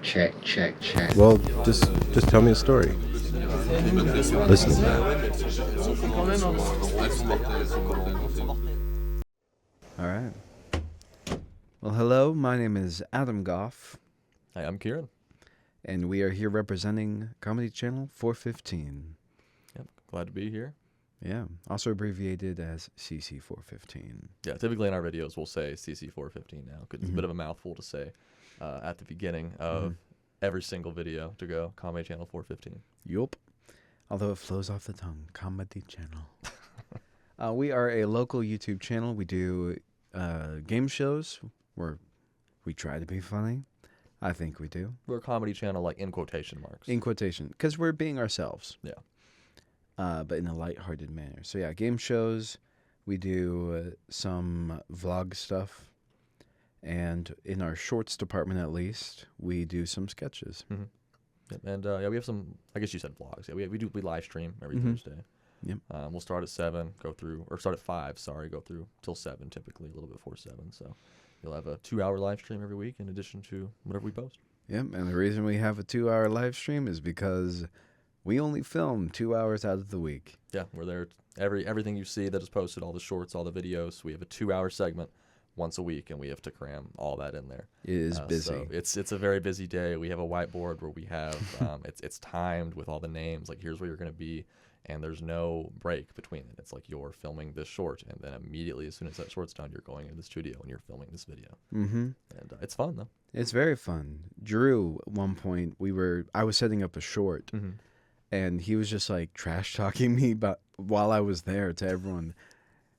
Check, check, check. Well, just tell me a story. Listen to that. All right. Well, hello. My name is Adam Goff, Hi, I'm Keiran. and we are here representing Comedy Channel 415. Yep, glad to be here. Yeah, also abbreviated as CC415. Yeah, typically in our videos we'll say CC415 now because it's a bit of a mouthful to say at the beginning of every single video to go Comedy Channel 415. Yup. Although it flows off the tongue, Comedy Channel. We are a local YouTube channel. We do game shows where we try to be funny. I think we do. We're a comedy channel like in quotation marks. In quotation, because we're being ourselves. Yeah. But in a lighthearted manner. So yeah, game shows. We do some vlog stuff. And in our shorts department, at least, we do some sketches. Mm-hmm. Yep. And yeah, we have some, I guess you said vlogs. Yeah, we live stream every Thursday. Yep. We'll start at 7, start at 5, go through till 7, typically a little bit before 7. So you'll have a 2-hour live stream every week in addition to whatever we post. Yep, and the reason we have a 2-hour live stream is because we only film 2 hours out of the week. Yeah, we're there. Everything you see that is posted, all the shorts, all the videos, we have a 2-hour segment once a week, and we have to cram all that in there. It is busy. So it's a very busy day. We have a whiteboard where we have it's timed with all the names. Like, here's where you're going to be, and there's no break between it. It's like you're filming this short, and then immediately as soon as that short's done, you're going into the studio and you're filming this video. Mm-hmm. And it's fun though. It's very fun. Drew, at one point, I was setting up a short, Mm-hmm. and he was just like trash talking me while I was there to everyone.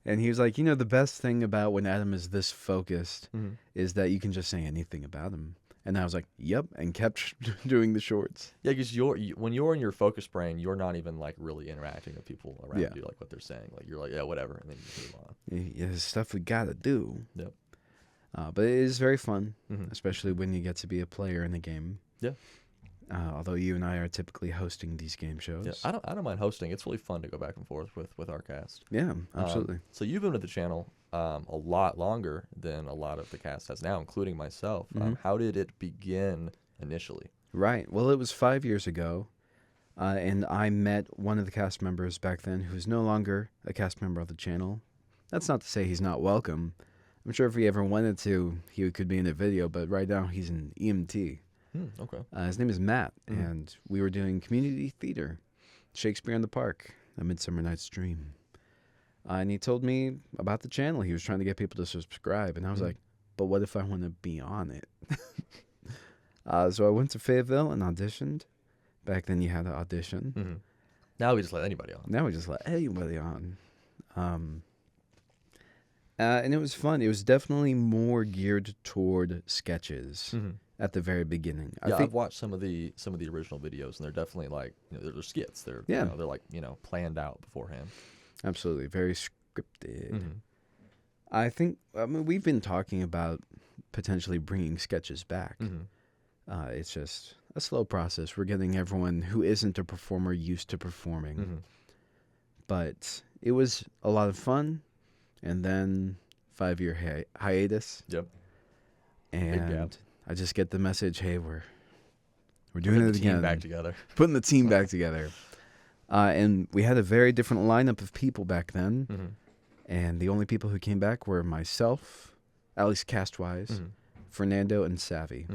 And he was like, the best thing about when Adam is this focused is that you can just say anything about him. And I was like, yep, and kept doing the shorts. Yeah, because when you're in your focus brain, you're not even like really interacting with people around you, like what they're saying. Like you're like, yeah, whatever, and then you move on. Yeah, it's stuff we gotta do. Yep. But it is very fun, especially when you get to be a player in a game. Yeah. Although you and I are typically hosting these game shows. Yeah, I don't mind hosting. It's really fun to go back and forth with our cast. Yeah, absolutely. So you've been with the channel a lot longer than a lot of the cast has now, including myself. How did it begin initially? Right. Well, it was 5 years ago, and I met one of the cast members back then who's no longer a cast member of the channel. That's not to say he's not welcome. I'm sure if he ever wanted to, he could be in a video, but right now he's an EMT. Okay. His name is Matt, and we were doing community theater, Shakespeare in the Park, A Midsummer Night's Dream. And he told me about the channel. He was trying to get people to subscribe, and I was like, but what if I want to be on it? So I went to Fayetteville and auditioned. Back then you had to audition. Now we just let anybody on. Now we just let anybody on. And it was fun. It was definitely more geared toward sketches at the very beginning. Yeah, I've watched some of the original videos, and they're definitely like they're skits. They're they're like planned out beforehand. Absolutely, very scripted. I think we've been talking about potentially bringing sketches back. It's just a slow process. We're getting everyone who isn't a performer used to performing. But it was a lot of fun. And then 5-year hiatus. Yep. And I just get the message, hey, we're doing it again. Team back together. Putting the team back together. And we had a very different lineup of people back then. And the only people who came back were myself, at least cast-wise, Fernando, and Savvy,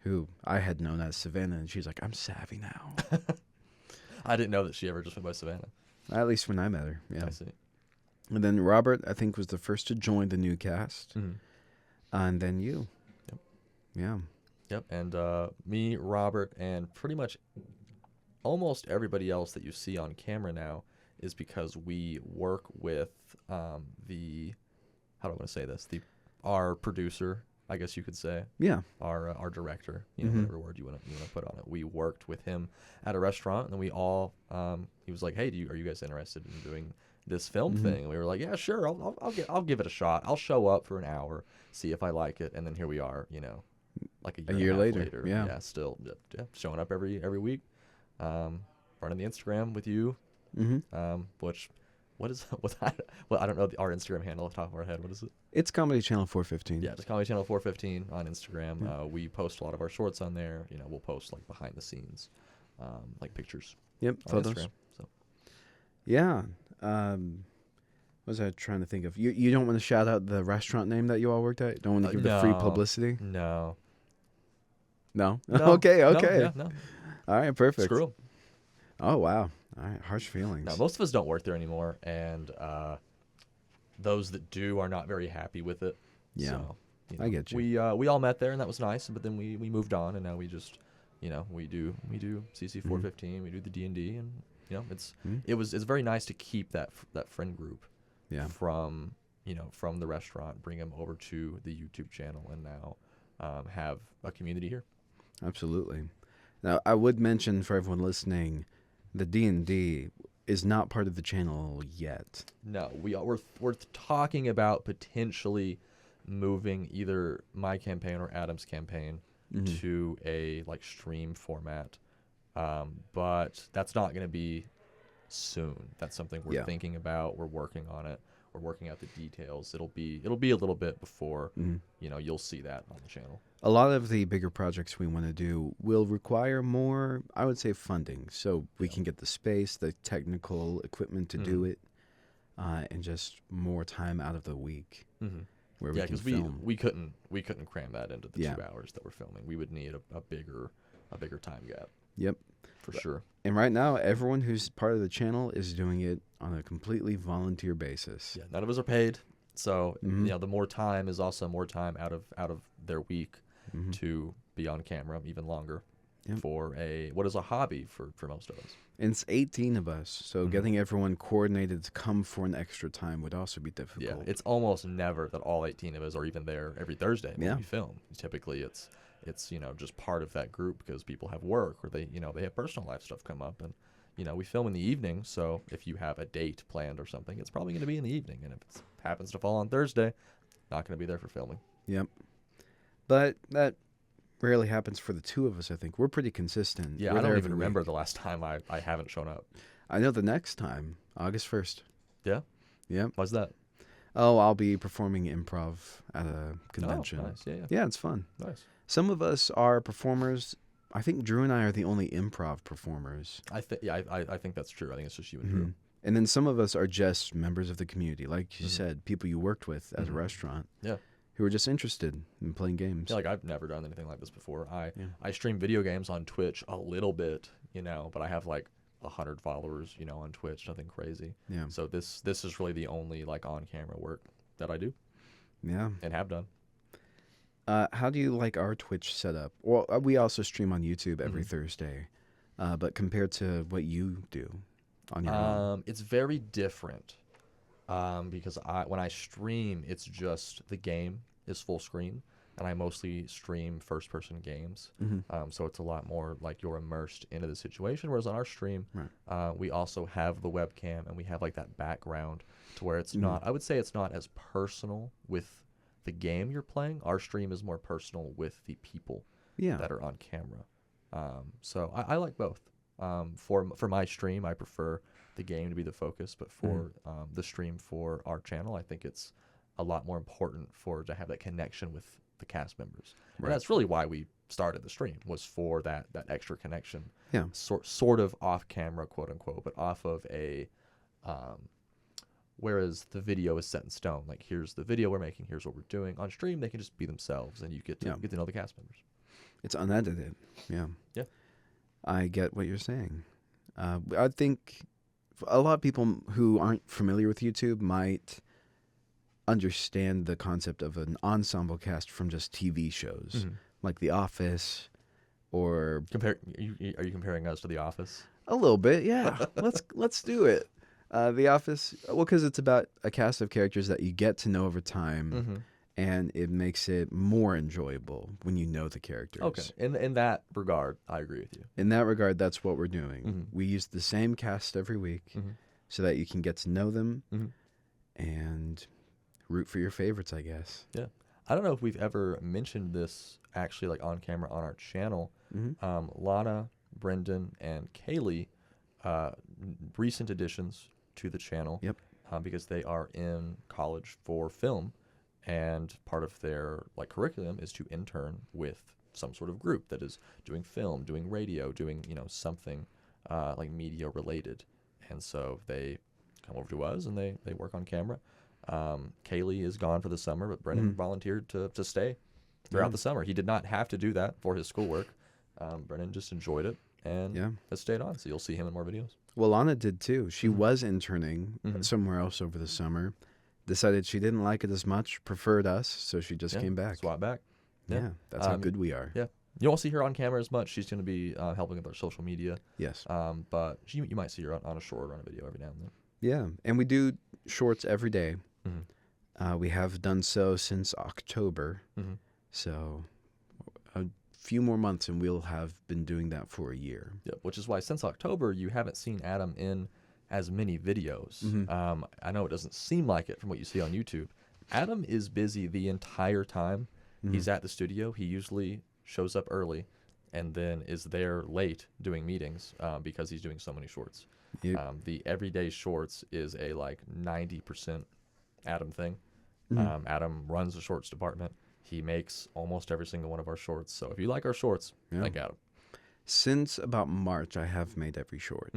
who I had known as Savannah. And she's like, I'm Savvy now. I didn't know that she ever just went by Savannah. At least when I met her, yeah. I see. And then Robert, I think, was the first to join the new cast. And then you. Yep. Yeah. Yep. And me, Robert, and pretty much almost everybody else that you see on camera now is because we work with how do I want to say this? Our producer, I guess you could say. Yeah. Our director, whatever word you want to put on it. We worked with him at a restaurant, and then we all he was like, hey, are you guys interested in doing this film thing? And we were like, yeah, sure, I'll give it a shot. I'll show up for an hour, see if I like it, and then here we are, like a year later. Yeah, still showing up every week, running the Instagram with you, which what is what well, I don't know our Instagram handle off the top of our head. What is it? It's Comedy Channel 415. Yeah, just Comedy Channel 415 on Instagram. We post a lot of our shorts on there. You know, we'll post like behind the scenes, like pictures. Yep, On photos. Instagram. So Yeah. What was I trying to think of? You don't want to shout out the restaurant name that you all worked at? Don't want to give the free no. publicity? No. No? No. Okay. No, yeah, no. All right, perfect. Screw 'em. Oh, wow. All right, harsh feelings. No, most of us don't work there anymore, and those that do are not very happy with it. Yeah, so, I get you. We all met there, and that was nice. But then we moved on, and now we just, we do CC 415, we do the D&D, and it's very nice to keep that friend group from from the restaurant, bring them over to the YouTube channel, and now have a community here. Absolutely. Now, I would mention for everyone listening, the D&D is not part of the channel yet. No, we're talking about potentially moving either my campaign or Adam's campaign to a like stream format, but that's not going to be soon. That's something we're thinking about. We're working on it. We're working out the details. It'll be a little bit before you'll see that on the channel. A lot of the bigger projects we want to do will require more, I would say, funding, so we can get the space, the technical equipment to do it, and just more time out of the week where we can film. we couldn't cram that into the 2 hours that we're filming. We would need a bigger time gap. Yep, for sure. And right now, everyone who's part of the channel is doing it on a completely volunteer basis. Yeah, none of us are paid, so the more time is also more time out of their week to be on camera even longer for what is a hobby for most of us. And it's 18 of us, so getting everyone coordinated to come for an extra time would also be difficult. Yeah, it's almost never that all 18 of us are even there every Thursday when we film. Typically, it's just part of that group because people have work or they have personal life stuff come up, and we film in the evening. So if you have a date planned or something, it's probably going to be in the evening, and if it happens to fall on Thursday, not going to be there for filming. Yep. But that rarely happens for the two of us, I think. We're pretty consistent. Yeah, I don't even remember the last time I haven't shown up. I know the next time, August 1st. Yeah? Yep. Why's that? Oh, I'll be performing improv at a convention. Oh, nice. Yeah. Yeah, it's fun. Nice. Some of us are performers. I think Drew and I are the only improv performers. I think that's true. I think it's just you and Drew. And then some of us are just members of the community. Like you said, people you worked with at a restaurant. Yeah. Who are just interested in playing games. Yeah, like I've never done anything like this before. I stream video games on Twitch a little bit, but I have like 100 followers, on Twitch, nothing crazy. Yeah. So this is really the only like on-camera work that I do. Yeah. And have done. How do you like our Twitch setup? Well, we also stream on YouTube every Thursday, but compared to what you do on your own, it's very different. Because when I stream, it's just the game is full screen, and I mostly stream first-person games. So it's a lot more like you're immersed into the situation. Whereas on our stream, we also have the webcam, and we have like that background to where it's not. I would say it's not as personal with the game you're playing. Our stream is more personal with the people that are on camera. So I like both. For my stream, I prefer the game to be the focus, but for the stream for our channel, I think it's a lot more important to have that connection with the cast members. And that's really why we started the stream, was for that extra connection. Yeah. Sort of off camera, quote unquote, but off of a whereas the video is set in stone. Like, here's the video we're making, here's what we're doing. On stream, they can just be themselves, and you get to know the cast members. It's unedited. Yeah. Yeah. I get what you're saying. I think a lot of people who aren't familiar with YouTube might understand the concept of an ensemble cast from just TV shows, like The Office, or Are you comparing us to The Office? A little bit, yeah. Let's do it. The Office, well, because it's about a cast of characters that you get to know over time, and it makes it more enjoyable when you know the characters. Okay, in that regard, I agree with you. In that regard, that's what we're doing. We use the same cast every week so that you can get to know them and root for your favorites, I guess. Yeah. I don't know if we've ever mentioned this actually like on camera on our channel. Lana, Brendan, and Kaylee, recent additions to the channel. Yep. because they are in college for film, and part of their like curriculum is to intern with some sort of group that is doing film, doing radio, doing something like media related. And so they come over to us and they work on camera. Kaylee is gone for the summer, but Brennan volunteered to stay throughout the summer. He did not have to do that for his schoolwork. Brennan just enjoyed it and has stayed on. So you'll see him in more videos. Well, Lana did too. She was interning somewhere else over the summer. Decided she didn't like it as much, preferred us, so she just came back. Swap back. Yeah, that's how good we are. Yeah. You won't see her on camera as much. She's going to be helping with our social media. Yes. But you might see her on a short or on a video every now and then. Yeah, and we do shorts every day. We have done so since October. So a few more months and we'll have been doing that for a year. Yeah, which is why since October you haven't seen Adam in as many videos. I know it doesn't seem like it from what you see on YouTube. Adam is busy the entire time he's at the studio. He usually shows up early and then is there late doing meetings because he's doing so many shorts. Yep. The everyday shorts is a like 90% Adam thing. Adam runs the shorts department. He makes almost every single one of our shorts. So if you like our shorts, like Adam. Since about March, I have made every short.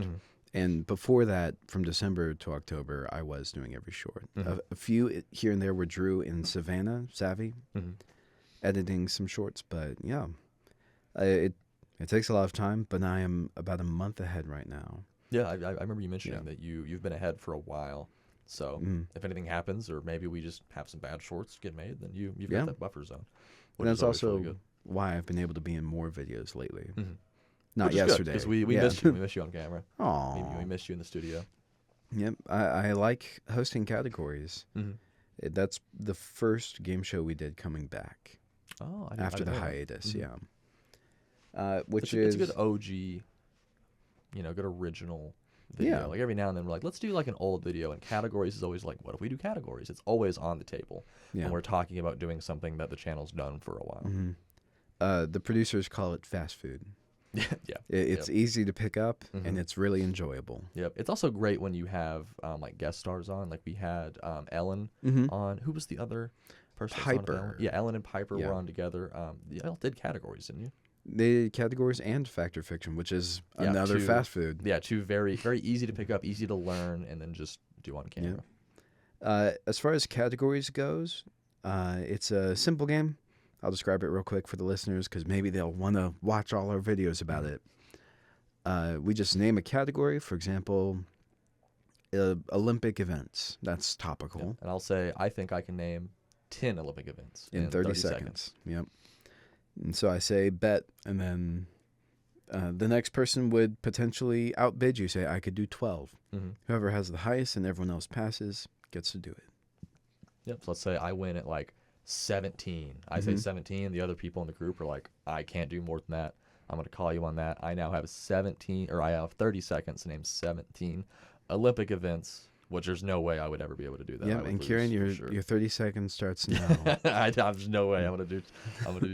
And before that, from December to October, I was doing every short. A few here and there were Drew in Savvy, editing some shorts. But yeah, it takes a lot of time, but I am about a month ahead right now. Yeah, I remember you mentioning that you've been ahead for a while. So if anything happens, or maybe we just have some bad shorts get made, then you've got that buffer zone. And that's also really why I've been able to be in more videos lately. Not which yesterday. Because we miss you. We miss you on camera. Aww. We miss you in the studio. Yep. I like hosting categories. That's the first game show we did coming back. Oh, after the hiatus, which it's a good OG, good original video. Yeah. Like every now and then we're like, let's do like an old video, and categories is always like, what if we do categories? It's always on the table. Yeah. And we're talking about doing something that the channel's done for a while. The producers call it fast food. Yeah. It's easy to pick up, and it's really enjoyable. Yep. It's also great when you have like guest stars on. Like we had Ellen on. Who was the other person? Piper. Yeah, Ellen and Piper were on together. Y'all did categories, didn't you? They did categories and Fact or Fiction, which is another fast food. Yeah, two very, very easy to pick up, easy to learn, and then just do on camera. As far as categories goes, it's a simple game. I'll describe it real quick for the listeners because maybe they'll want to watch all our videos about it. We just name a category. For example, Olympic events. That's topical. Yeah. And I'll say, I think I can name 10 Olympic events in 30 seconds. Yep. And so I say bet, and then the next person would potentially outbid you. Say, I could do 12. Whoever has the highest and everyone else passes gets to do it. Yep. So let's say I win at like 17. I say 17. The other people in the group are like, I can't do more than that. I'm going to call you on that. I now have 30 seconds to name 17 Olympic events, which there's no way I would ever be able to do that. Yeah, and Keiran, your 30 seconds starts now. There's no way I'm gonna do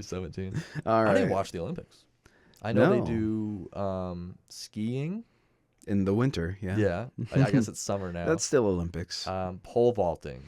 17. All right. I didn't watch the Olympics. I know they do skiing in the winter. Yeah. Yeah. I guess it's summer now. That's still Olympics. Pole vaulting.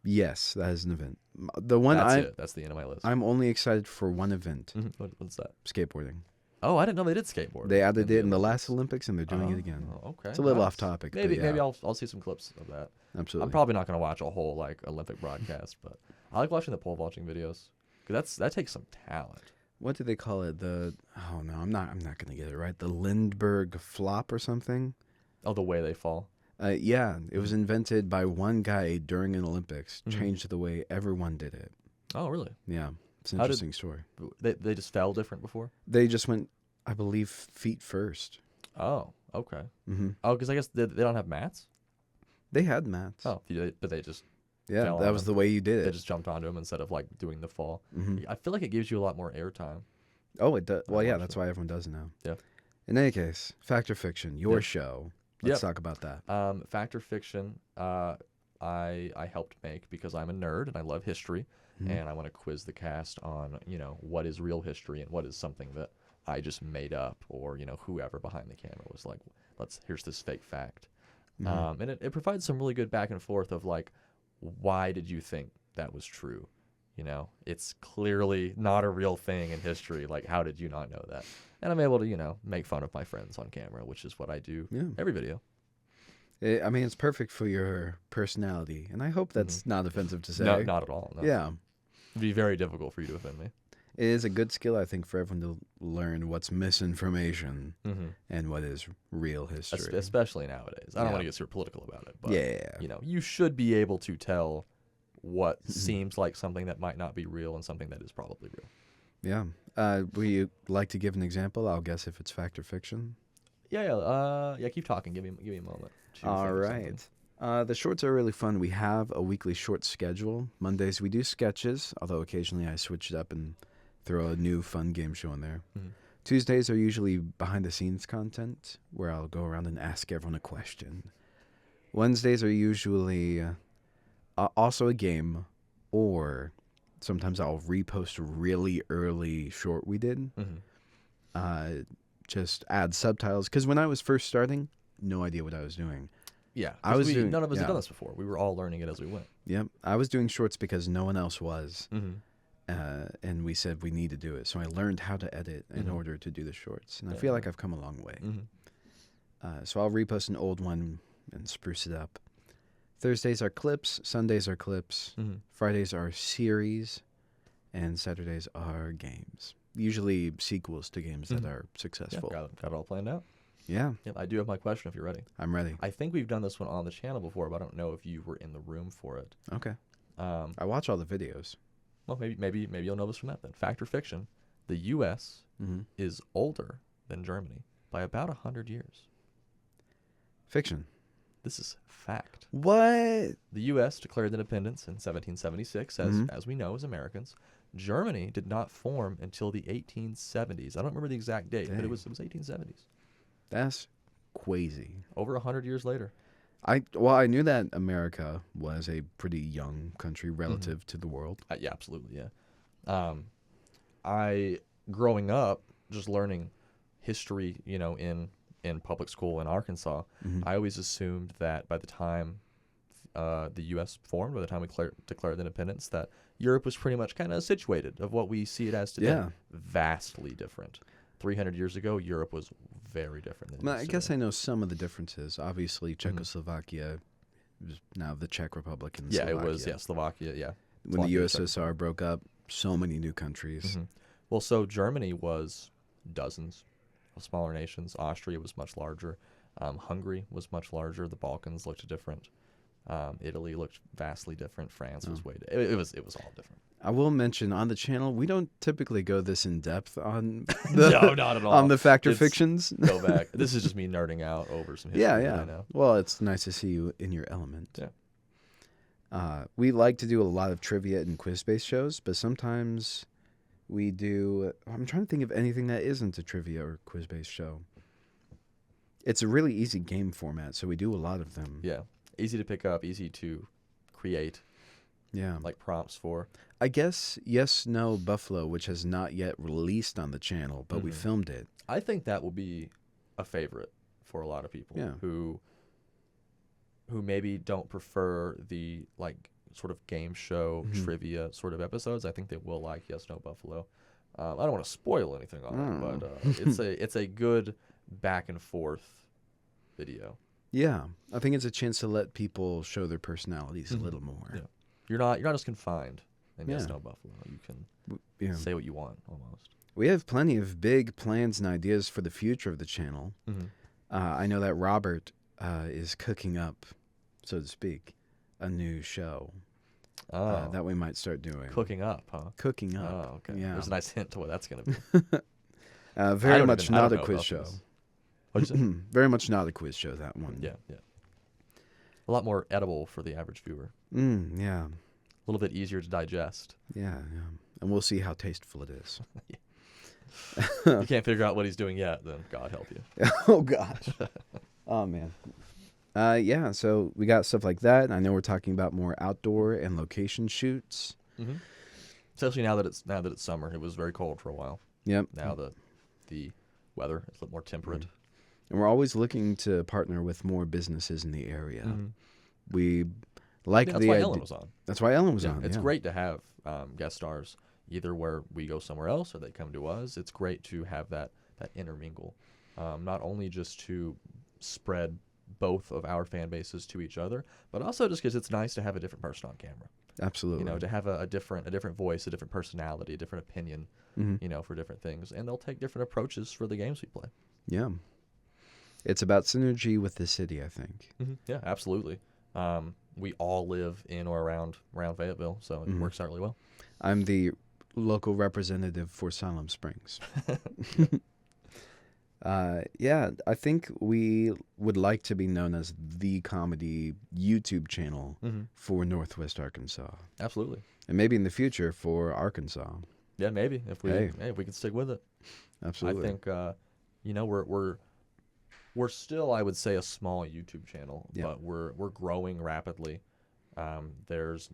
Yes, that is an event. That's the end of my list. I'm only excited for one event. What's that? Skateboarding. Oh, I didn't know they did skateboard. They added it in the last Olympics, and they're doing it again. Okay. It's a little off topic. Maybe I'll see some clips of that. Absolutely. I'm probably not going to watch a whole like Olympic broadcast, but I like watching the pole vaulting videos because that takes some talent. What do they call it? I'm not going to get it right. The Lindbergh flop or something. Oh, the way they fall. Yeah, it was invented by one guy during an Olympics. Changed the way everyone did it. Oh, really? Yeah. It's an interesting story. They just fell different before? They just went, I believe, feet first. Oh, okay. Oh, because I guess they don't have mats? They had mats. Oh, but they just that was the way you did it. They just jumped onto them instead of like doing the fall. I feel like it gives you a lot more airtime. Oh, it does. Well, yeah, that's why everyone does it now. Yeah. In any case, Fact or Fiction, your show. Let's talk about that. Fact or Fiction, I helped make because I'm a nerd and I love history, and I want to quiz the cast on what is real history and what is something that I just made up, or whoever behind the camera was like, here's this fake fact. And it provides some really good back and forth of like, why did you think that was true? You know, it's clearly not a real thing in history. Like, how did you not know that? And I'm able to, you know, make fun of my friends on camera, which is what I do every video. I mean, it's perfect for your personality, and I hope that's not offensive to say. No, not at all. No. Yeah. It'd be very difficult for you to offend me. It is a good skill, I think, for everyone to learn what's misinformation and what is real history. Especially nowadays. I don't want to get super political about it, but, you know, you should be able to tell what seems like something that might not be real and something that is probably real. Yeah. Would you like to give an example? I'll guess if it's fact or fiction. Yeah. Keep talking. Give me a moment. All right. The shorts are really fun. We have a weekly short schedule. Mondays we do sketches, although occasionally I switch it up and throw a new fun game show in there. Tuesdays are usually behind-the-scenes content, where I'll go around and ask everyone a question. Wednesdays are usually also a game, or sometimes I'll repost a really early short we did. Just add subtitles, because when I was first starting, no idea what I was doing. Yeah, none of us had done this before. We were all learning it as we went. Yep, I was doing shorts because no one else was, and we said we need to do it. So I learned how to edit in order to do the shorts, and I feel like I've come a long way. So I'll repost an old one and spruce it up. Thursdays are clips, Sundays are clips, Fridays are series, and Saturdays are games. Usually sequels to games that are successful. Yeah, got it all planned out. Yeah. Yep, I do have my question if you're ready. I'm ready. I think we've done this one on the channel before, but I don't know if you were in the room for it. Okay. I watch all the videos. Well, maybe you'll know this from that then. Fact or fiction? The U.S. is older than Germany by about 100 years. Fiction. This is fact. What? The U.S. declared independence in 1776, as we know as Americans. Germany did not form until the 1870s. I don't remember the exact date, but it was 1870s. That's crazy. Over 100 years later. I knew that America was a pretty young country relative to the world. Yeah, absolutely, yeah. I, growing up, just learning history, you know, in public school in Arkansas, I always assumed that by the time the U.S. formed, by the time we declared independence, that Europe was pretty much kind of situated of what we see it as today. Yeah. Vastly different. 300 years ago, Europe was very different than it is I guess I know some of the differences. Obviously, Czechoslovakia is now the Czech Republic and Slovakia. It was, Slovakia, yeah. When the USSR broke up, so many new countries. Well, so Germany was dozens of smaller nations. Austria was much larger. Hungary was much larger. The Balkans looked different. Italy looked vastly different. France was it was all different. I will mention on the channel, we don't typically go this in depth on the no, not at all. On the fact or fictions. Go back. This is just me nerding out over some history. Yeah. I know. Well, it's nice to see you in your element. Yeah. We like to do a lot of trivia and quiz-based shows, but sometimes we do. I'm trying to think of anything that isn't a trivia or quiz-based show. It's a really easy game format, so we do a lot of them. Yeah. Easy to pick up, easy to create. Yeah. Like prompts for. I guess Yes, No, Buffalo, which has not yet released on the channel, but we filmed it. I think that will be a favorite for a lot of people who maybe don't prefer the like sort of game show trivia sort of episodes. I think they will like Yes, No, Buffalo. I don't want to spoil anything on it, but it's a good back and forth video. Yeah, I think it's a chance to let people show their personalities a little more. Yeah. You're not just confined in Yes, No, Buffalo. You can say what you want almost. We have plenty of big plans and ideas for the future of the channel. I know that Robert is cooking up, so to speak, a new show that we might start doing. Cooking up, huh? Cooking up. Oh, okay. Yeah. There's a nice hint to what that's going to be. Very much not a quiz show. What'd you say? Very much not a quiz show, that one. Yeah. A lot more edible for the average viewer. Yeah. A little bit easier to digest. Yeah. And we'll see how tasteful it is. You can't figure out what he's doing yet, then God help you. Oh, gosh. Oh, man. Yeah, so we got stuff like that. I know we're talking about more outdoor and location shoots. Especially now that it's summer. It was very cold for a while. Yep. Now the weather is a little more temperate. And we're always looking to partner with more businesses in the area. Mm-hmm. We like That's the why idea. Ellen was on. That's why Ellen was Yeah, on. it's yeah. great to have guest stars either where we go somewhere else or they come to us. It's great to have that intermingle, not only just to spread both of our fan bases to each other, but also just because it's nice to have a different person on camera. Absolutely. You know, to have a different voice, a different personality, a different opinion, you know, for different things, and they'll take different approaches for the games we play. Yeah. It's about synergy with the city, I think. Yeah, absolutely. We all live in or around Fayetteville, so it works out really well. I'm the local representative for Salem Springs. Yeah, I think we would like to be known as the comedy YouTube channel for Northwest Arkansas. Absolutely. And maybe in the future for Arkansas. Yeah, maybe if we Hey. if we can stick with it. Absolutely. I think you know, we're still, I would say, a small YouTube channel, Yeah. but we're growing rapidly. There's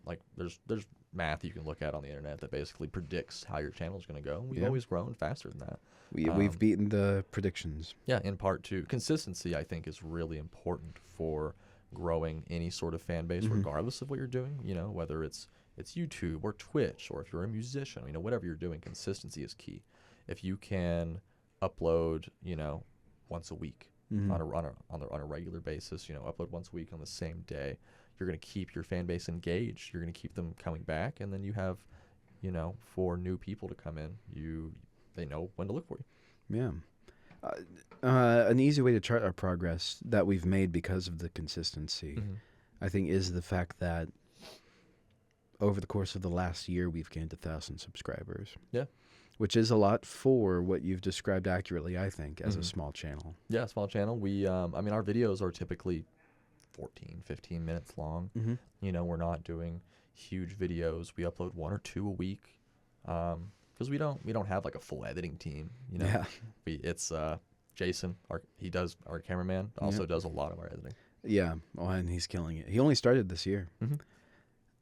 math you can look at on the internet that basically predicts how your channel is going to go. We've Yeah. always grown faster than that. We've beaten the predictions. Yeah, in part too. Consistency, I think, is really important for growing any sort of fan base, regardless of what you're doing. You know, whether it's YouTube or Twitch, or if you're a musician, you know, whatever you're doing, consistency is key. If you can upload, you know, once a week on a regular basis, you know, upload once a week on the same day, you're going to keep your fan base engaged. You're going to keep them coming back, and then you have, you know, for new people to come in, they know when to look for you. Yeah. An easy way to chart our progress that we've made because of the consistency, I think, is the fact that over the course of the last year, we've gained 1,000 subscribers. Yeah. Which is a lot for what you've described accurately, I think, as a small channel. Yeah, small channel. We, I mean, our videos are typically 14, 15 minutes long. You know, we're not doing huge videos. We upload 1 or 2 a week. Because we don't have like a full editing team, you know. Yeah. It's Jason, our cameraman, also does a lot of our editing. Yeah, oh, and he's killing it. He only started this year.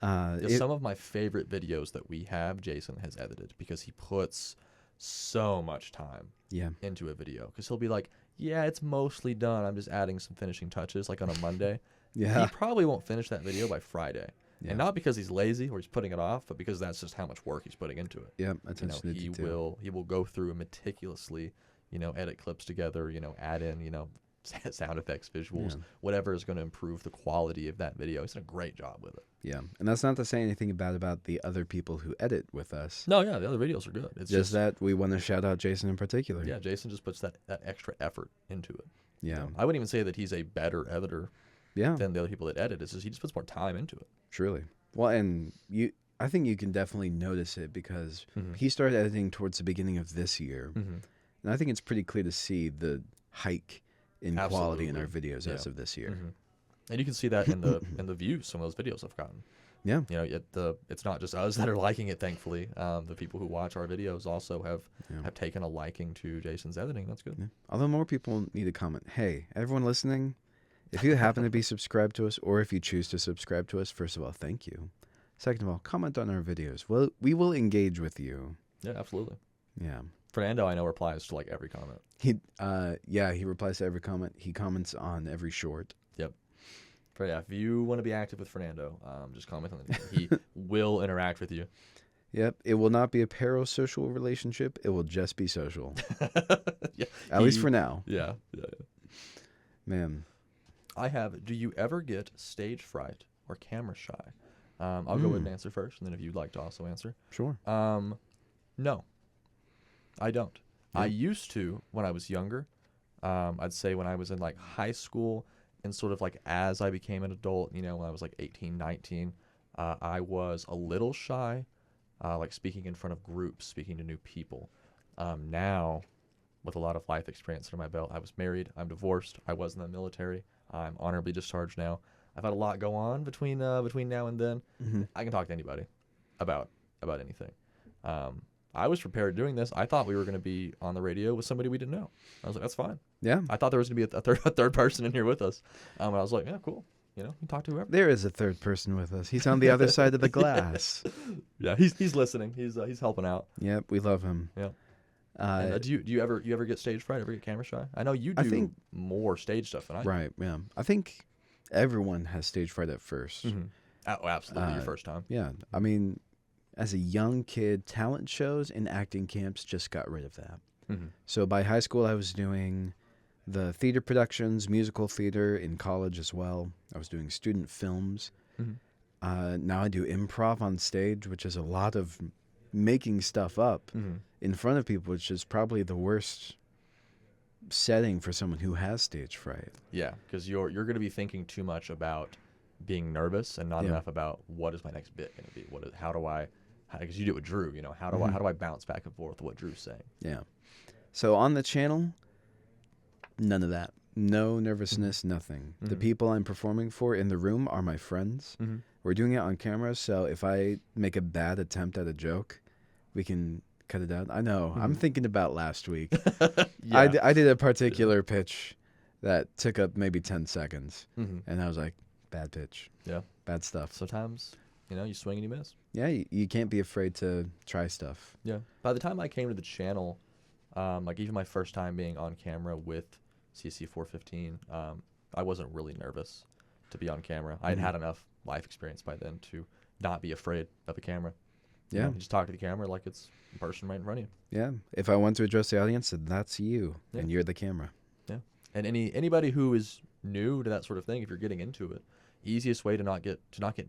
Some of my favorite videos that we have, Jason has edited because he puts so much time into a video. Because he'll be like, yeah, it's mostly done. I'm just adding some finishing touches, like on a Monday. Yeah. He probably won't finish that video by Friday. Yeah. And not because he's lazy or he's putting it off, but because that's just how much work he's putting into it. Yeah, attention to detail. He will go through and meticulously, you know, edit clips together, you know, add in, you know, sound effects, visuals, whatever is going to improve the quality of that video. He's done a great job with it. Yeah, and that's not to say anything bad about the other people who edit with us. No, yeah, the other videos are good. It's just that we want to shout out Jason in particular. Yeah, Jason just puts that extra effort into it. Yeah. You know, I wouldn't even say that he's a better editor than the other people that edit. It's just he just puts more time into it. Truly. Well, and I think you can definitely notice it because he started editing towards the beginning of this year. And I think it's pretty clear to see the hike in quality in our videos as of this year. And you can see that in the views some of those videos have gotten. Yeah. You know, it's not just us that are liking it, thankfully. The people who watch our videos also have taken a liking to Jason's editing. That's good. Yeah. Although more people need to comment, hey, everyone listening, if you happen to be subscribed to us or if you choose to subscribe to us, first of all, thank you. Second of all, comment on our videos. Well, we will engage with you. Yeah, absolutely. Yeah. Fernando, I know, replies to like every comment. He replies to every comment. He comments on every short. Yep. But yeah, if you want to be active with Fernando, just comment on it. He will interact with you. Yep. It will not be a parasocial relationship. It will just be social. Yeah. At least for now. Yeah. Man. Do you ever get stage fright or camera shy? I'll go ahead and answer first, and then if you'd like to also answer. Sure. No, I don't. Yeah. I used to when I was younger. I'd say when I was in like high school and sort of like as I became an adult, you know, when I was like 18, 19, I was a little shy, like speaking in front of groups, speaking to new people. Now, with a lot of life experience under my belt, I was married, I'm divorced, I was in the military, I'm honorably discharged now. I've had a lot go on between now and then. I can talk to anybody about anything. I was prepared doing this. I thought we were going to be on the radio with somebody we didn't know. I was like, that's fine. Yeah. I thought there was going to be a third person in here with us. And I was like, yeah, cool. You know, you can talk to whoever. There is a third person with us. He's on the other side of the glass. Yeah, he's listening. He's helping out. Yep, we love him. Yeah. And, do you ever get stage fright? Ever get camera shy? I know you do I think, more stage stuff than I do. right, yeah. I think everyone has stage fright at 1st. Mm-hmm. Oh, absolutely, your first time. Yeah, I mean, as a young kid, talent shows and acting camps just got rid of that. Mm-hmm. So by high school, I was doing the theater productions, musical theater. In college as well, I was doing student films. Mm-hmm. Now I do improv on stage, which is a lot of making stuff up in front of people, which is probably the worst setting for someone who has stage fright. Yeah, because you're going to be thinking too much about being nervous and not enough about what is my next bit going to be. Because you do it with Drew, how do I bounce back and forth with what Drew's saying? Yeah. So on the channel, none of that. No nervousness, nothing. The people I'm performing for in the room are my friends. We're doing it on camera, so if I make a bad attempt at a joke, we can cut it out. I know. I'm thinking about last week. Yeah. I did a particular pitch that took up maybe 10 seconds, and I was like, bad pitch. Yeah. Bad stuff. Sometimes, you swing and you miss. Yeah, you can't be afraid to try stuff. Yeah. By the time I came to the channel, like even my first time being on camera with CC 415, I wasn't really nervous to be on camera. I had enough life experience by then to not be afraid of the camera. Yeah. You just talk to the camera like it's a person right in front of you. Yeah. If I want to address the audience, then that's you, Yeah. and you're the camera. Yeah. And anybody who is new to that sort of thing, if you're getting into it, easiest way to not get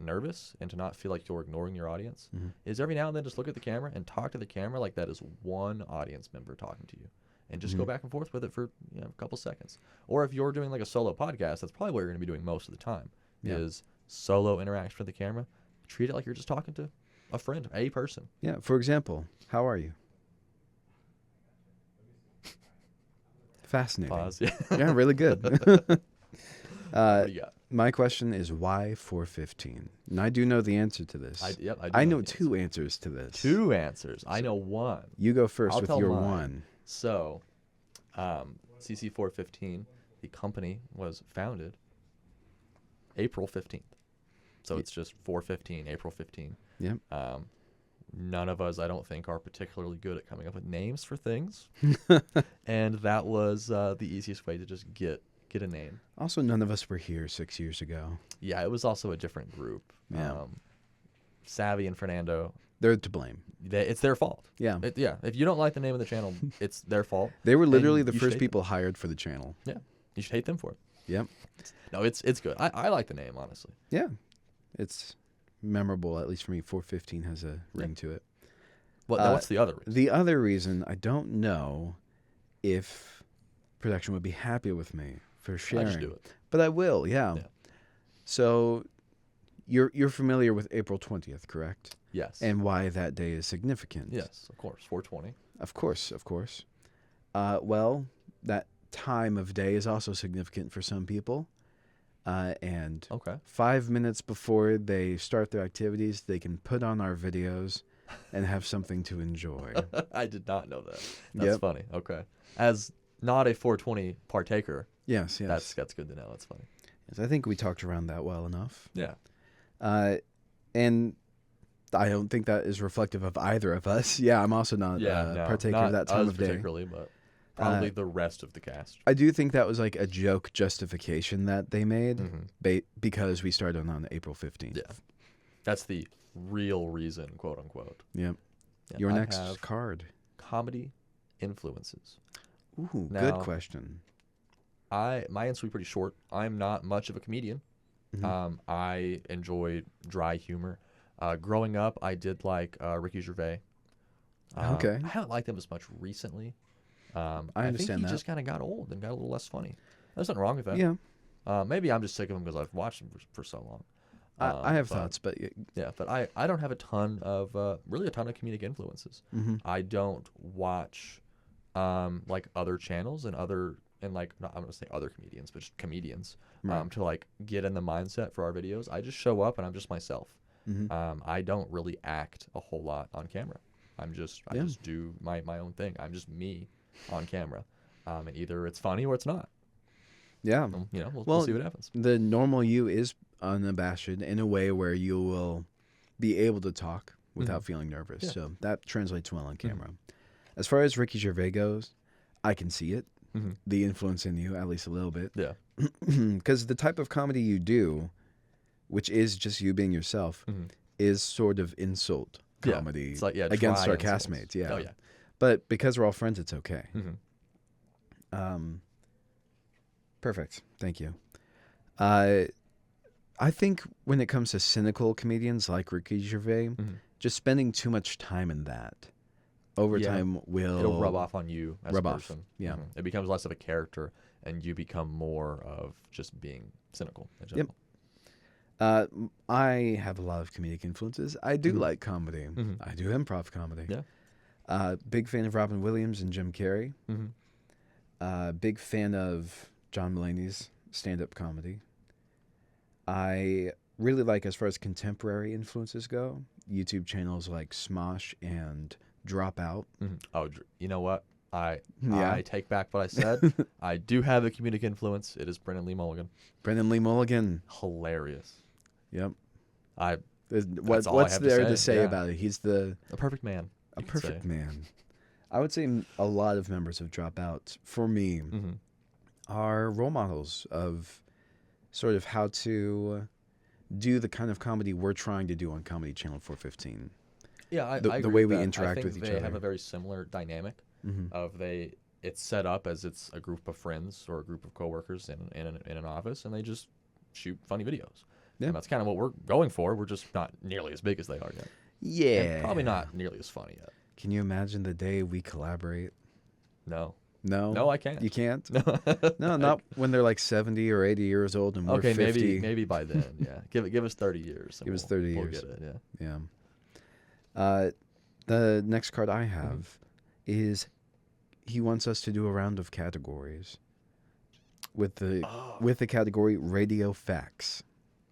nervous and to not feel like you're ignoring your audience is every now and then just look at the camera and talk to the camera like that is one audience member talking to you, and just go back and forth with it for a couple seconds. Or if you're doing like a solo podcast, that's probably what you're going to be doing most of the time is solo interaction with the camera. Treat it like you're just talking to a friend, a person. Yeah. For example, how are you? Fascinating. Pause. Yeah. Yeah, really good. What do you got? My question is why 415? And I do know the answer to this. I know the two answers to this. Two answers. I know one. You go 1st with tell your mine. one. So, CC415, the company was founded April 15th. So it's just 415, April 15. Yep. None of us, I don't think, are particularly good at coming up with names for things. And that was the easiest way to just get a name. Also, none of us were here 6 years ago. Yeah, it was also a different group. Yeah. Savvy and Fernando, They're to blame. it's their fault. Yeah. If you don't like the name of the channel, it's their fault. They were literally And the you should first hate people hired for the channel. Yeah, you should hate them for it. Yep. No, it's good. I like the name, honestly. Yeah. It's memorable, at least for me. 415 has a ring to it. Now what's the other reason? The other reason, I don't know if production would be happy with me for sharing. I just do it. But I will, yeah. Yeah. So you're familiar with April 20th, correct? Yes. And why that day is significant. Yes, of course. 420. Of course. Well, that time of day is also significant for some people. And Okay. 5 minutes before they start their activities, they can put on our videos and have something to enjoy. I did not know that. That's Yep. funny. Okay. As not a 420 partaker, Yes. that's good to know. That's funny. Yes, I think we talked around that well enough. Yeah. And I don't think that is reflective of either of us. Yeah, I'm also not a partaker not of that time us of day. particularly, but probably the rest of the cast. I do think that was like a joke justification that they made because we started on April 15th. Yeah. That's the real reason, quote unquote. Yep. Yeah, Your I next have card. comedy influences. Ooh, Now, good question. My answer will be pretty short. I'm not much of a comedian. I enjoy dry humor. Growing up, I did like Ricky Gervais. Okay. I haven't liked him as much recently. I think understand he that. just kind of got old and got a little less funny. There's nothing wrong with that. Yeah. Maybe I'm just sick of him because I've watched him for so long. I have thoughts, but Yeah, but I don't have a ton of comedic influences. I don't watch like other channels and like not, I'm gonna say other comedians, but just comedians to like get in the mindset for our videos. I just show up and I'm just myself. I don't really act a whole lot on camera. I just do my own thing. I'm just me on camera, and either it's funny or it's not. Yeah. We'll see what happens. The normal you is unabashed in a way where you will be able to talk without feeling nervous. Yeah. So that translates well on camera. As far as Ricky Gervais goes, I can see it, Mm-hmm. the influence in you, at least a little bit. Yeah. Because the type of comedy you do, which is just you being yourself, Mm-hmm. is sort of insult Yeah. comedy It's like, against dry our insults. castmates. Yeah. Oh, yeah. But because we're all friends, it's okay. Mm-hmm. Perfect. Thank you. I think when it comes to cynical comedians like Ricky Gervais, Mm-hmm. just spending too much time in that over Yeah. time will It'll rub off on you as rub a off, person. yeah. Mhm. It becomes less of a character, and you become more of just being cynical in general. I have a lot of comedic influences. I do Mhm. like comedy. Mhm. I do improv comedy. Yeah. Big fan of Robin Williams and Jim Carrey. Mm-hmm. Big fan of John Mulaney's stand-up comedy. I really like, as far as contemporary influences go, YouTube channels like Smosh and Dropout. Mm-hmm. Oh, you know what? I Yeah. take back what I said. I do have a comedic influence. It is Brendan Lee Mulligan. Brendan Lee Mulligan. Hilarious. Yep. I What's all I have to there to say, say yeah. about it? He's a a perfect man. you could perfect say. man. I would say a lot of members of Dropout, for me, Mm-hmm. are role models of sort of how to do the kind of comedy we're trying to do on Comedy Channel 415. Yeah, I The agree way with we that. interact I think with each they have other. a very similar dynamic Mm-hmm. of it's set up as it's a group of friends or a group of coworkers in an office, and they just shoot funny videos. Yeah. And that's kind of what we're going for. We're just not nearly as big as they are yet. Yeah. And probably not nearly as funny yet. Can you imagine the day we collaborate? No. No? No, I can't. You can't? No. No, not when they're like 70 or 80 years old and we're Okay, 50. maybe by then, yeah. Give us 30 years. and Give us we'll- 30 we'll years. get it, yeah. Yeah. The next card I have is he wants us to do a round of categories with the category radio facts.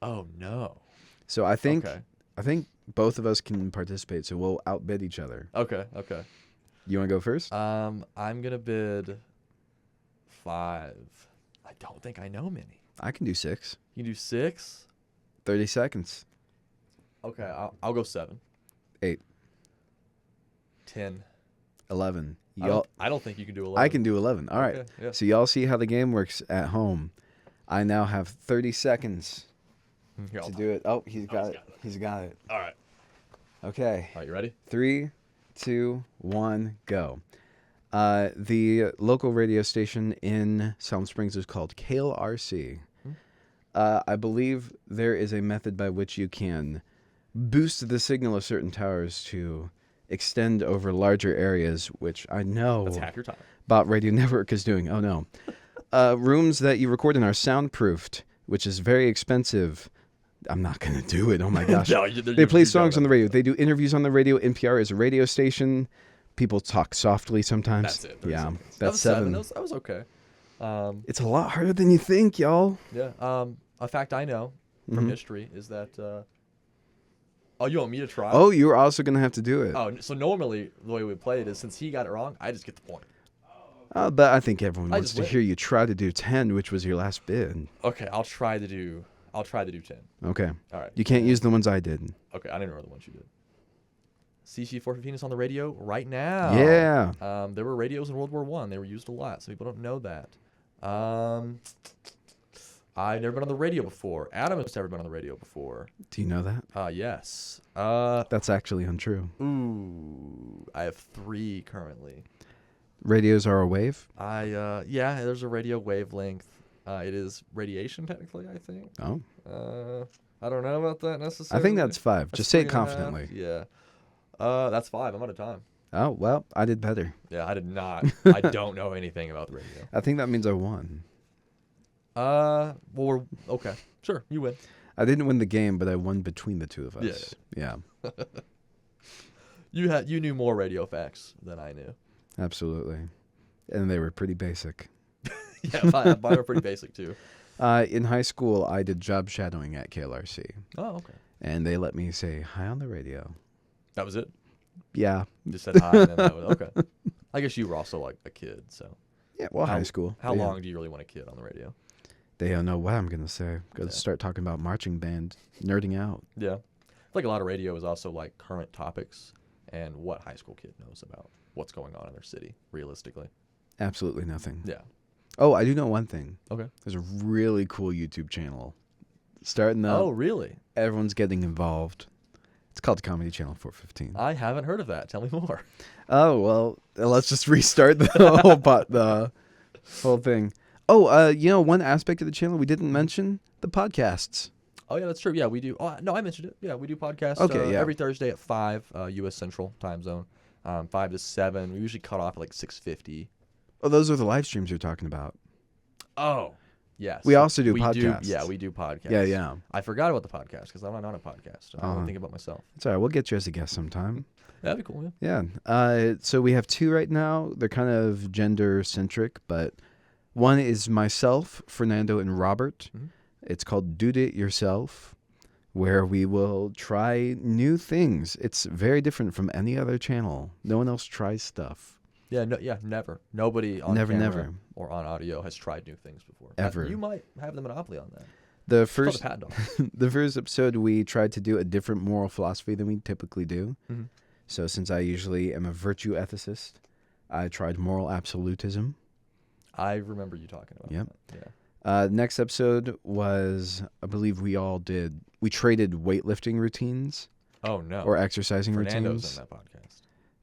Oh no. So I think Okay. both of us can participate, so we'll outbid each other. Okay. You want to go first? I'm gonna bid 5. I don't think I know many. I can do 6. You can do 6. 30 seconds. Okay, I'll go 7. 8. 10. 11. I don't think you can do 11. I can do 11. All right. Okay, yeah. So y'all see how the game works at home. I now have 30 seconds Here, to do it. Oh, he's got it. He's got it. All right. Okay. All right, you ready? 3, 2, 1, go. The local radio station in Salem Springs is called KLRC. I believe there is a method by which you can boost the signal of certain towers to extend over larger areas, which I know That's half your time. Bot Radio Network is doing. Oh, no. Rooms that you record in are soundproofed, which is very expensive. I'm not going to do it. Oh, my gosh. No, They play songs on the radio. They do interviews on the radio. NPR is a radio station. People talk softly sometimes. That's it. 30 Yeah, seconds. that's That was 7. That was okay. It's a lot harder than you think, y'all. Yeah. A fact I know from history is that. Oh, you want me to try? Oh, you're also going to have to do it. Oh, so normally the way we play it is since he got it wrong, I just get the point. But I think everyone I wants just to win. hear you try to do 10, which was your last bid. Okay, I'll try to do 10. Okay. All right. You can't use the ones I did. Okay, I didn't know the ones you did. CC 415 is on the radio right now. Yeah. There were radios in World War I. They were used a lot, so people don't know that. I've never been on the radio before. Adam has never been on the radio before. Do you know that? Yes. That's actually untrue. Ooh, I have 3 currently. Radios are a wave? Yeah, there's a radio wavelength. It is radiation technically, I think. Oh. I don't know about that necessarily. I think that's 5. That's Just say it 3.5. confidently. Yeah. That's 5. I'm out of time. Oh, well, I did better. Yeah, I did not. I don't know anything about the radio. I think that means I won. Well, we're okay. Sure, you win. I didn't win the game, but I won between the two of us. Yeah. You knew more radio facts than I knew. Absolutely. And they were pretty basic. Yeah, mine are pretty basic too. In high school, I did job shadowing at KLRC. Oh, okay. And they let me say hi on the radio. That was it. Yeah. Just said hi, and then that was okay. I guess you were also like a kid, so. Yeah, well, high school. How But yeah, long do you really want a kid on the radio? They don't know what I'm going to say. Got to Yeah. start talking about marching band, nerding out. Yeah. I feel like a lot of radio is also like current topics and what high school kid knows about what's going on in their city, realistically. Absolutely nothing. Yeah. Oh, I do know one thing. Okay. There's a really cool YouTube channel starting up. Oh, really? Everyone's getting involved. It's called Comedy Channel 415. I haven't heard of that. Tell me more. Oh, well, let's just restart the whole thing. Oh, one aspect of the channel we didn't mention, the podcasts. Oh, yeah, that's true. Yeah, we do. Oh, no, I mentioned it. Yeah, we do podcasts Okay, yeah. every Thursday at 5 U.S. Central time zone, 5 to 7. We usually cut off at like 6:50. Oh, those are the live streams you're talking about. Oh, yes. We also do we podcasts. Yeah, we do podcasts. Yeah. I forgot about the podcast because I'm not on a podcast. I don't think about myself. It's all right. We'll get you as a guest sometime. That'd be cool, yeah. Yeah. So we have 2 right now. They're kind of gender-centric, but one is myself, Fernando, and Robert. Mm-hmm. It's called Do It Yourself, where we will try new things. It's very different from any other channel. No one else tries stuff. Yeah, never. Nobody on camera or on audio has tried new things before. Ever. You might have the monopoly on that. The It's called first the Pat Dog. the first episode, we tried to do a different moral philosophy than we typically do. Mm-hmm. So since I usually am a virtue ethicist, I tried moral absolutism. I remember you talking about Yep. that. Yeah. Next episode was, I believe we traded weightlifting routines Oh, no. or exercising Fernando's routines. in that podcast.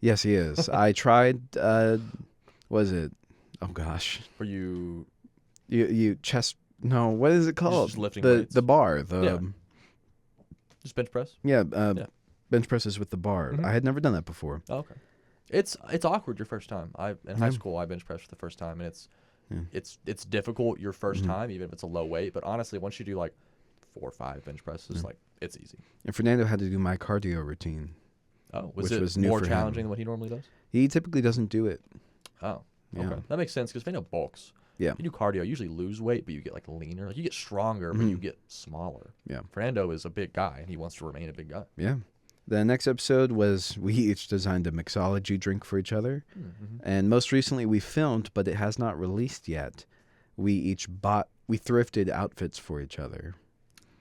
Yes, he is. I tried, was it? Oh, gosh. Were you You chest, no, what is it called? just lifting the weights? The bar. just bench press? Yeah, Yeah. bench presses with the bar. Mhm. I had never done that before. Oh, okay. It's awkward your first time. In high school I bench pressed for the first time, and it's difficult your 1st time, even if it's a low weight. But honestly, once you do like 4 or 5 bench presses, like it's easy. And Fernando had to do my cardio routine. Oh, Which it was new more for him. challenging than what he normally does? He typically doesn't do it. Oh, Yeah. okay. That makes sense because Fernando bulks. Yeah. You do cardio, you usually lose weight, but you get like leaner. Like you get stronger, but you get smaller. Yeah. Fernando is a big guy, and he wants to remain a big guy. Yeah. The next episode was we each designed a mixology drink for each other. Mm-hmm. And most recently we filmed, but it has not released yet. We thrifted outfits for each other.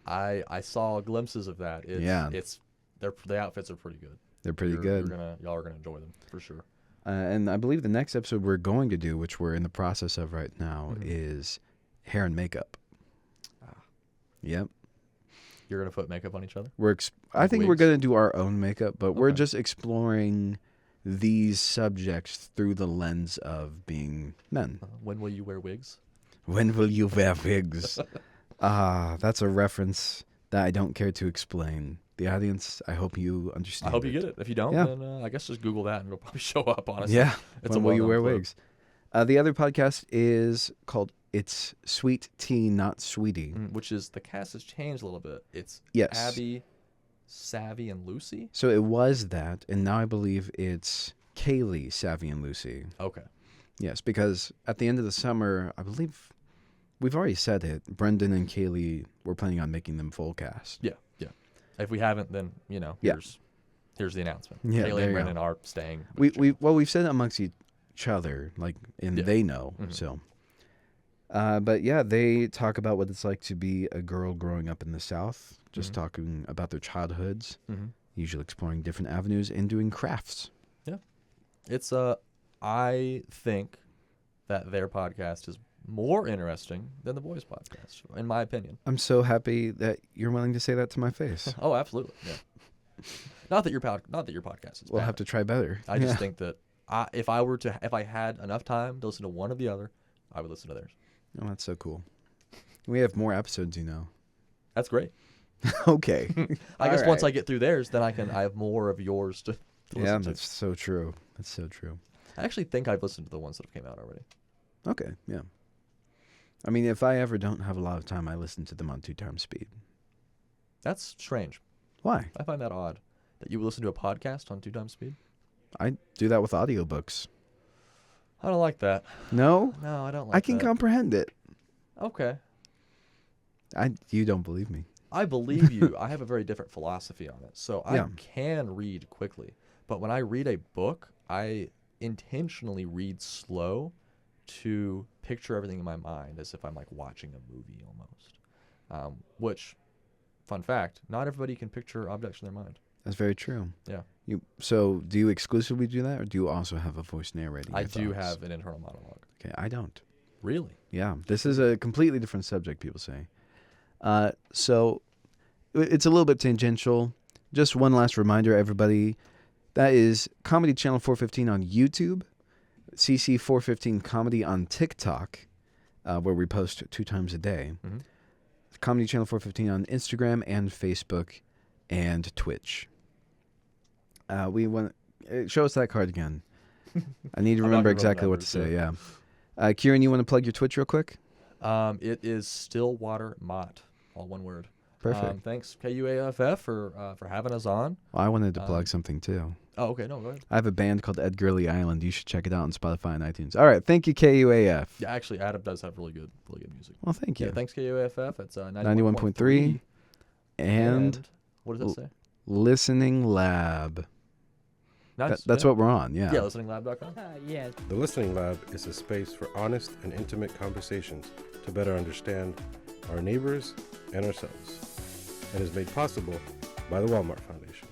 I saw glimpses of that. The outfits are pretty good. They're pretty good. Y'all are gonna enjoy them for sure. And I believe the next episode we're going to do, which we're in the process of right now, is hair and makeup. Yep. You're gonna put makeup on each other? I think we're wigs? going to do our own makeup, but we're Okay. just exploring these subjects through the lens of being men. When will you wear wigs? When will you wear wigs? That's a reference that I don't care to explain. The audience, I hope you understand. I hope you get it. If you don't, Yeah. then I guess just Google that and it'll probably show up. Honestly, Yeah. it's When will you wear well-known wigs? The other podcast is called It's Sweet Tea, Not Sweetie. which is the cast has changed a little bit. It's Yes. Abby, Savvy, and Lucy. So it was that, and now I believe it's Kaylee, Savvy, and Lucy. Okay. Yes, because at the end of the summer, I believe we've already said it. Brendan and Kaylee, we're planning on making them full cast. Yeah. If we haven't, then Yeah. here's the announcement. Yeah, Kaylee there and you Brendan are staying. We've said it amongst each other, and Yeah. they know. Mhm. So, but yeah, they talk about what it's like to be a girl growing up in the South. Just talking about their childhoods, usually exploring different avenues and doing crafts. It's I think that their podcast is more interesting than the boys' podcast, in my opinion. I'm so happy that you're willing to say that to my face. Oh, absolutely. Yeah. Not that your podcast is We'll bad. have to try better. I just think that if I had enough time to listen to one or the other, I would listen to theirs. Oh, that's so cool. We have more episodes, That's great. Okay. I guess All once right. I get through theirs, then I have more of yours to Yeah, listen to. that's so true. That's so true. I actually think I've listened to the ones that have came out already. Okay, yeah. I mean, if I ever don't have a lot of time, I listen to them on 2 times speed. That's strange. Why? I find that odd that you would listen to a podcast on 2 times speed. I do that with audiobooks. I don't like that. No? No, I don't like I can that. comprehend it. Okay. You don't believe me. I believe you. I have a very different philosophy on it. So I Yeah. can read quickly. But when I read a book, I intentionally read slow to picture everything in my mind as if I'm like watching a movie almost. Which, fun fact, not everybody can picture objects in their mind. That's very true. Yeah. So do you exclusively do that, or do you also have a voice narrating? I your do thoughts? have an internal monologue. Okay, I don't. Really? Yeah, this is a completely different subject, people say. So it's a little bit tangential. Just one last reminder, everybody. That is Comedy Channel 415 on YouTube, CC 415 Comedy on TikTok, where we post 2 times a day. Mm-hmm. Comedy Channel 415 on Instagram and Facebook and Twitch. We want show us that card again. I need to I'm not remember gonna remember exactly what to numbers, say. Yeah. Keiran, you want to plug your Twitch real quick? It is Stillwater Mott, all one word. Perfect. Thanks KUAFF for having us on. Well, I wanted to plug something too. Oh, okay, no, go ahead. I have a band called Ed Gurley Island. You should check it out on Spotify and iTunes. All right, thank you, KUAF. Yeah, actually, Adam does have really good music. Well, thank you. Yeah, thanks KUAFF. It's 91.3 and what does that say? Listening Lab. Nice. That's what we're on. Yeah. Yeah, listeninglab.com. Yeah. The Listening Lab is a space for honest and intimate conversations to better understand our neighbors and ourselves, and is made possible by the Walmart Foundation.